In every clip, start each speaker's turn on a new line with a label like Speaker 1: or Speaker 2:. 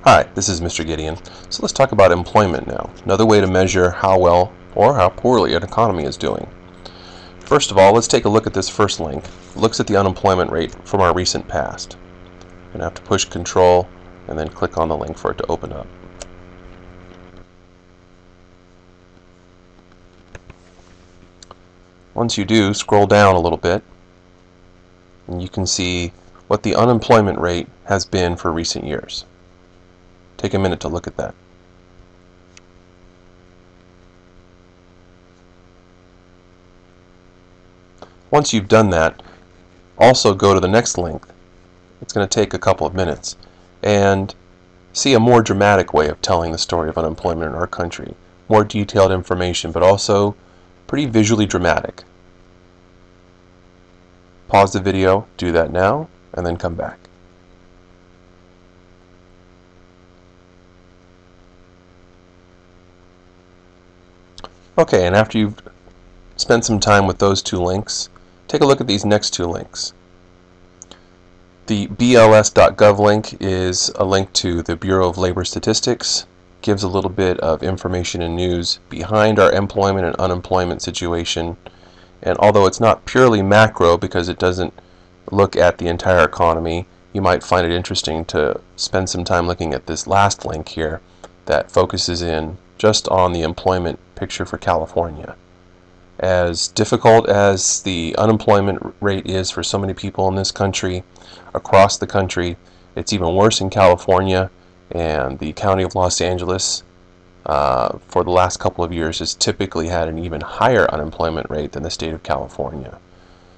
Speaker 1: Hi, this is Mr. Gideon. So let's talk about employment now, another way to measure how well or how poorly an economy is doing. First of all, let's take a look at this first link. It looks at the unemployment rate from our recent past. I'm going to have to push Control and then click on the link for it to open up. Once you do, scroll down a little bit and you can see what the unemployment rate has been for recent years. Take a minute to look at that. Once you've done that, also go to the next link. It's going to take a couple of minutes and see a more dramatic way of telling the story of unemployment in our country. More detailed information, but also pretty visually dramatic. Pause the video, do that now, and then come back. Okay, and after you've spent some time with those two links, take a look at these next two links. The BLS.gov link is a link to the Bureau of Labor Statistics, gives a little bit of information and news behind our employment and unemployment situation, and although it's not purely macro because it doesn't look at the entire economy, you might find it interesting to spend some time looking at this last link here that focuses in just on the employment picture for California. As difficult as the unemployment rate is for so many people in this country, across the country, it's even worse in California, and the county of Los Angeles for the last couple of years has typically had an even higher unemployment rate than the state of California.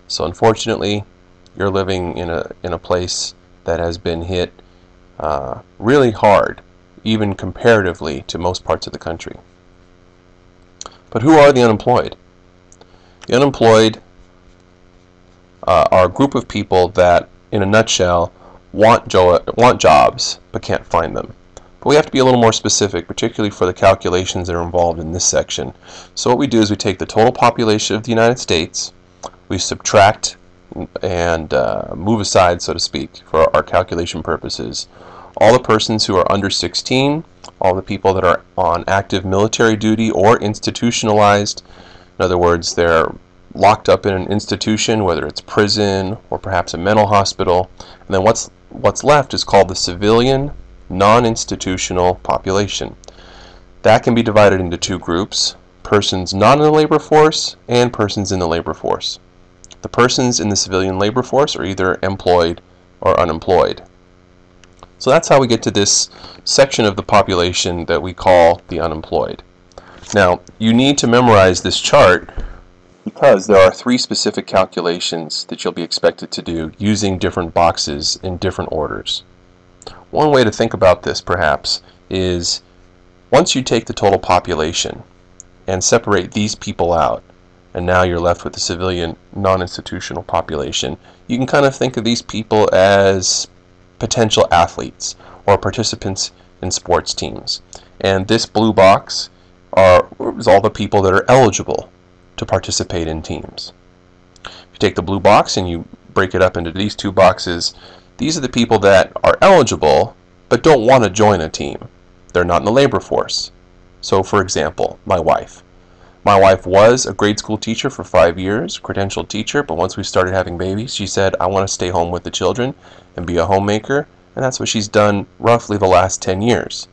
Speaker 1: So unfortunately, you're living in a place that has been hit really hard, even comparatively to most parts of the country. But who are the unemployed? The unemployed are a group of people that, in a nutshell, want jobs but can't find them. But we have to be a little more specific, particularly for the calculations that are involved in this section. So what we do is we take the total population of the United States, we subtract and move aside, so to speak, for our calculation purposes, all the persons who are under 16, all the people that are on active military duty or institutionalized. In other words, they're locked up in an institution, whether it's prison or perhaps a mental hospital. And then what's left is called the civilian non-institutional population. That can be divided into two groups: persons not in the labor force and persons in the labor force. The persons in the civilian labor force are either employed or unemployed. So that's how we get to this section of the population that we call the unemployed. Now, you need to memorize this chart because there are three specific calculations that you'll be expected to do using different boxes in different orders. One way to think about this, perhaps, is once you take the total population and separate these people out, and now you're left with the civilian non-institutional population, you can kind of think of these people as potential athletes or participants in sports teams. And this blue box is all the people that are eligible to participate in teams. If you take the blue box and you break it up into these two boxes, these are the people that are eligible but don't want to join a team. They're not in the labor force. So for example, my wife. My wife was a grade school teacher for 5 years, credentialed teacher, but once we started having babies, she said, I want to stay home with the children and be a homemaker, and that's what she's done roughly the last 10 years.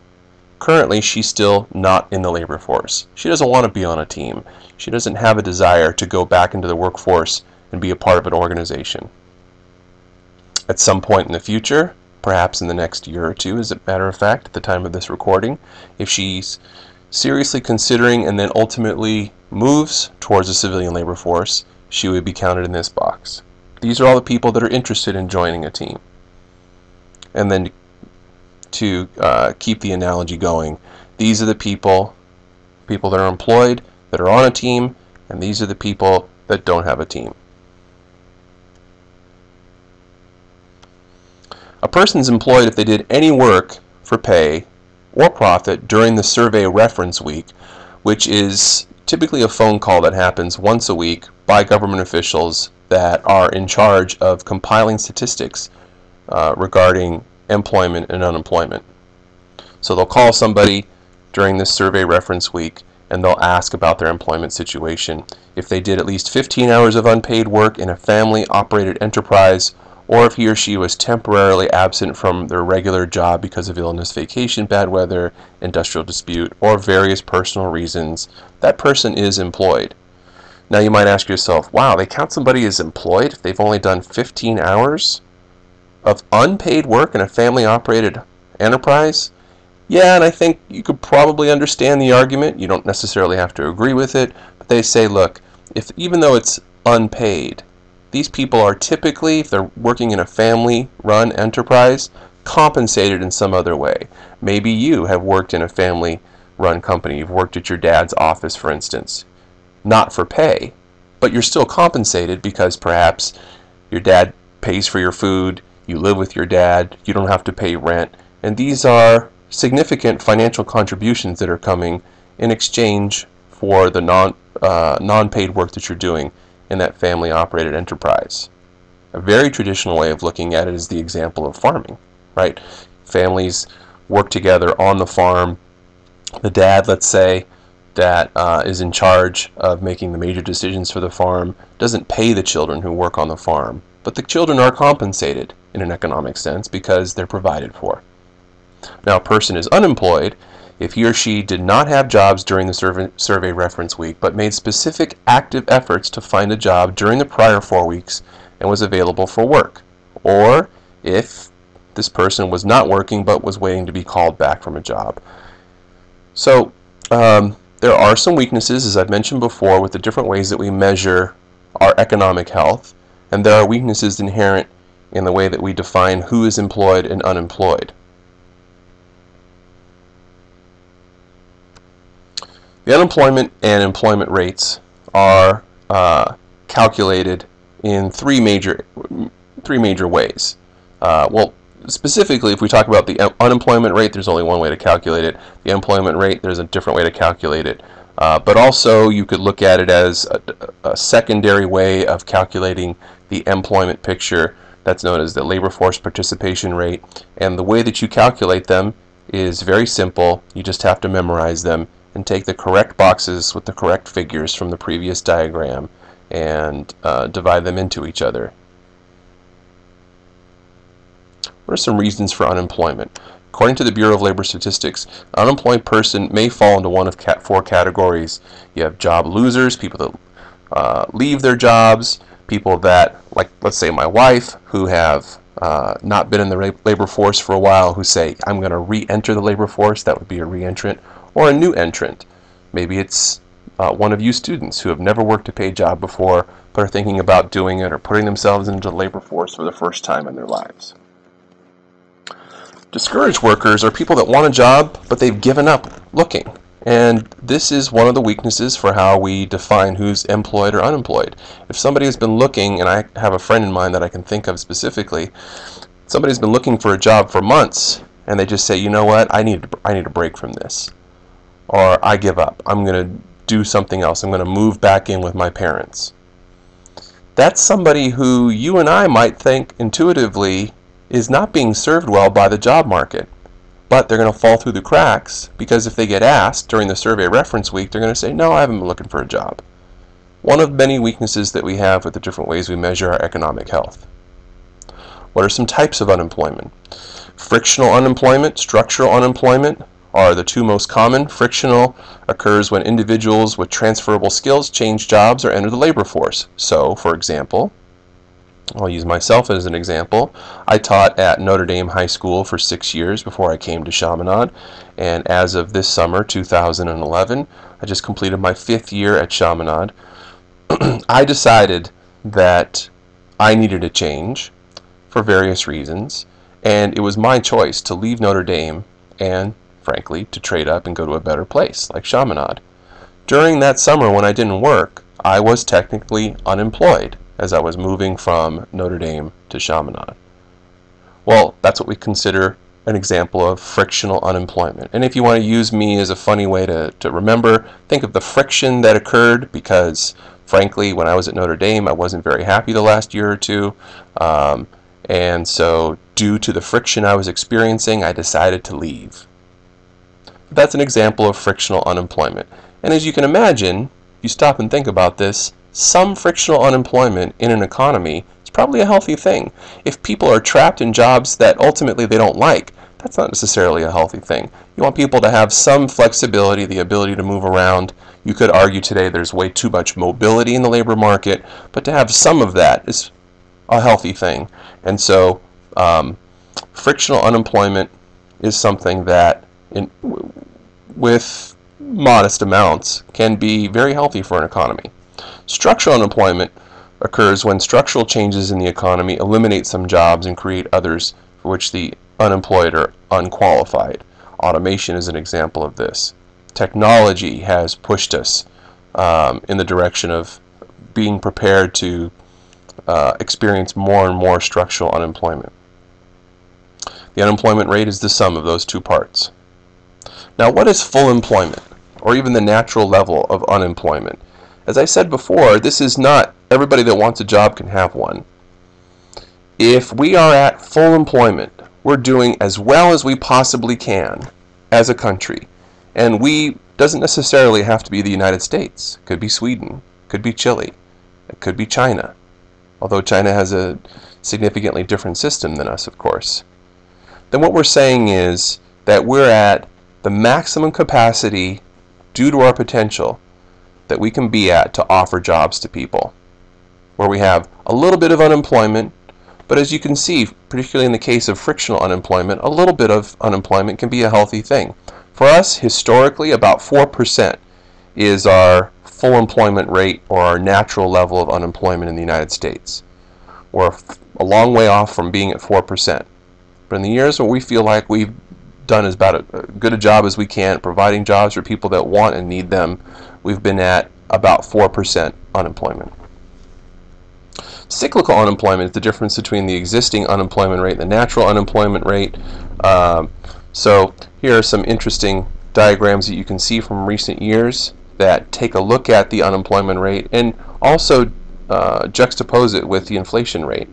Speaker 1: Currently, she's still not in the labor force. She doesn't want to be on a team. She doesn't have a desire to go back into the workforce and be a part of an organization. At some point in the future, perhaps in the next year or two, as a matter of fact, at the time of this recording, if she's seriously considering and then ultimately moves towards a civilian labor force, she would be counted in this box. These are all the people that are interested in joining a team. And then to keep the analogy going, these are the people that are employed, that are on a team, and these are the people that don't have a team. A person's employed if they did any work for pay or profit during the survey reference week, which is typically a phone call that happens once a week by government officials that are in charge of compiling statistics regarding employment and unemployment. So they'll call somebody during this survey reference week and they'll ask about their employment situation. If they did at least 15 hours of unpaid work in a family-operated enterprise, or if he or she was temporarily absent from their regular job because of illness, vacation, bad weather, industrial dispute, or various personal reasons, that person is employed. Now you might ask yourself, wow, they count somebody as employed if they've only done 15 hours of unpaid work in a family-operated enterprise? Yeah, and I think you could probably understand the argument. You don't necessarily have to agree with it, but they say, look, even though it's unpaid, these people are typically, if they're working in a family-run enterprise, compensated in some other way. Maybe you have worked in a family-run company. You've worked at your dad's office, for instance. Not for pay, but you're still compensated because perhaps your dad pays for your food, you live with your dad, you don't have to pay rent, and these are significant financial contributions that are coming in exchange for the non-paid work that you're doing in that family-operated enterprise. A very traditional way of looking at it is the example of farming, right? Families work together on the farm. The dad, let's say, that is in charge of making the major decisions for the farm doesn't pay the children who work on the farm, but the children are compensated in an economic sense because they're provided for. Now, a person is unemployed if he or she did not have jobs during the survey reference week, but made specific active efforts to find a job during the prior 4 weeks and was available for work, or if this person was not working but was waiting to be called back from a job. So there are some weaknesses, as I've mentioned before, with the different ways that we measure our economic health, and there are weaknesses inherent in the way that we define who is employed and unemployed. The unemployment and employment rates are calculated in three major ways. Well, specifically, if we talk about the unemployment rate, there's only one way to calculate it. The employment rate, there's a different way to calculate it. But also, you could look at it as a secondary way of calculating the employment picture. That's known as the labor force participation rate. And the way that you calculate them is very simple. You just have to memorize them and take the correct boxes with the correct figures from the previous diagram and divide them into each other. What are some reasons for unemployment? According to the Bureau of Labor Statistics, an unemployed person may fall into one of four categories. You have job losers, people that leave their jobs, people that, like let's say my wife, who have not been in the labor force for a while, who say, I'm going to re-enter the labor force. That would be a re-entrant, or a new entrant. Maybe it's one of you students who have never worked a paid job before, but are thinking about doing it or putting themselves into the labor force for the first time in their lives. Discouraged workers are people that want a job, but they've given up looking. And this is one of the weaknesses for how we define who's employed or unemployed. If somebody has been looking, and I have a friend in mind that I can think of specifically, somebody's been looking for a job for months, and they just say, you know what, I need a break from this. Or I give up. I'm going to do something else. I'm going to move back in with my parents. That's somebody who you and I might think intuitively is not being served well by the job market. But they're going to fall through the cracks because if they get asked during the survey reference week, they're going to say, no, I haven't been looking for a job. One of many weaknesses that we have with the different ways we measure our economic health. What are some types of unemployment? Frictional unemployment, structural unemployment are the two most common. Frictional occurs when individuals with transferable skills change jobs or enter the labor force. So, for example, I'll use myself as an example. I taught at Notre Dame High School for 6 years before I came to Chaminade, and as of this summer, 2011, I just completed my 5th year at Chaminade. I decided that I needed a change for various reasons, and it was my choice to leave Notre Dame and, frankly, to trade up and go to a better place like Chaminade. During that summer when I didn't work, I was technically unemployed as I was moving from Notre Dame to Chaminade. Well, that's what we consider an example of frictional unemployment. And if you want to use me as a funny way to remember, think of the friction that occurred because, frankly, when I was at Notre Dame, I wasn't very happy the last year or two. And so, due to the friction I was experiencing, I decided to leave. That's an example of frictional unemployment. And as you can imagine, if you stop and think about this, some frictional unemployment in an economy is probably a healthy thing. If people are trapped in jobs that ultimately they don't like, that's not necessarily a healthy thing. You want people to have some flexibility, the ability to move around. You could argue today there's way too much mobility in the labor market, but to have some of that is a healthy thing. And so frictional unemployment is something that with modest amounts can be very healthy for an economy. Structural unemployment occurs when structural changes in the economy eliminate some jobs and create others for which the unemployed are unqualified. Automation is an example of this. Technology has pushed us in the direction of being prepared to experience more and more structural unemployment. The unemployment rate is the sum of those two parts. Now, what is full employment, or even the natural level of unemployment? As I said before, this is not everybody that wants a job can have one. If we are at full employment, we're doing as well as we possibly can as a country. And we doesn't necessarily have to be the United States. It could be Sweden, it could be Chile, it could be China. Although China has a significantly different system than us, of course. Then what we're saying is that we're at the maximum capacity due to our potential that we can be at to offer jobs to people, where we have a little bit of unemployment, but as you can see, particularly in the case of frictional unemployment, a little bit of unemployment can be a healthy thing. For us, historically, about 4% is our full employment rate, or our natural level of unemployment in the United States. We're a long way off from being at 4%. But in the years where we feel like we've done as about as good a job as we can providing jobs for people that want and need them, we've been at about 4% unemployment. Cyclical unemployment is the difference between the existing unemployment rate and the natural unemployment rate. So here are some interesting diagrams that you can see from recent years that take a look at the unemployment rate and also juxtapose it with the inflation rate.